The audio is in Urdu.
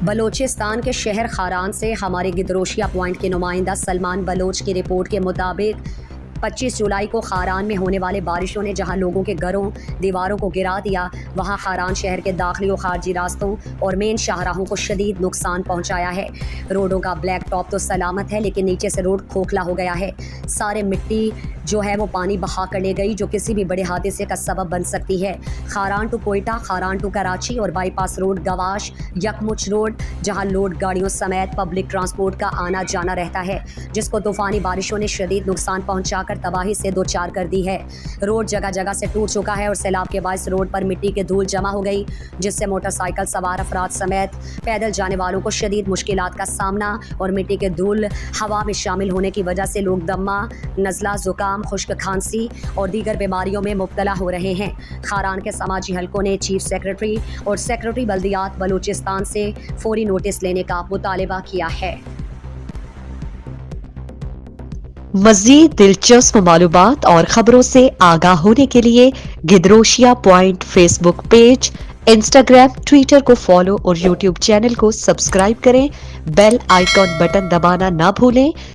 بلوچستان کے شہر خاران سے ہمارے گدروشیا پوائنٹ کے نمائندہ سلمان بلوچ کی رپورٹ کے مطابق 25 جولائی کو خاران میں ہونے والے بارشوں نے جہاں لوگوں کے گھروں دیواروں کو گرا دیا، وہاں خاران شہر کے داخلی و خارجی راستوں اور مین شاہراہوں کو شدید نقصان پہنچایا ہے۔ روڈوں کا بلیک ٹاپ تو سلامت ہے، لیکن نیچے سے روڈ کھوکھلا ہو گیا ہے۔ سارے مٹی جو ہے وہ پانی بہا کر لے گئی، جو کسی بھی بڑے حادثے کا سبب بن سکتی ہے۔ خاران ٹو کوئٹہ، خاران ٹو کراچی اور بائی پاس روڈ، گواش، یکمچ روڈ، جہاں لوڈ گاڑیوں سمیت پبلک ٹرانسپورٹ کا آنا جانا رہتا ہے، جس کو طوفانی بارشوں نے شدید نقصان پہنچا کر تباہی سے دوچار کر دی ہے۔ روڈ جگہ جگہ سے ٹوٹ چکا ہے اور سیلاب کے باعث روڈ پر مٹی کے دھول جمع ہو گئی، جس سے موٹر سائیکل سوار افراد سمیت پیدل جانے والوں کو شدید مشکلات کا سامنا اور مٹی کے دھول ہوا میں شامل ہونے کی وجہ سے لوگ دمہ، نزلہ، زکام، خشک کھانسی اور دیگر بیماریوں میں مبتلا ہو رہے ہیں۔ خاران کے سماجی حلقوں نے چیف سیکرٹری اور سیکرٹری بلدیات بلوچستان سے فوری نوٹس لینے کا مطالبہ کیا ہے۔ مزید دلچسپ معلومات اور خبروں سے آگاہ ہونے کے لیے Gedrosia point Facebook page, Instagram, Twitter کو فالو اور یوٹیوب چینل کو سبسکرائب کریں۔ بیل آئیکن بٹن دبانا نہ بھولیں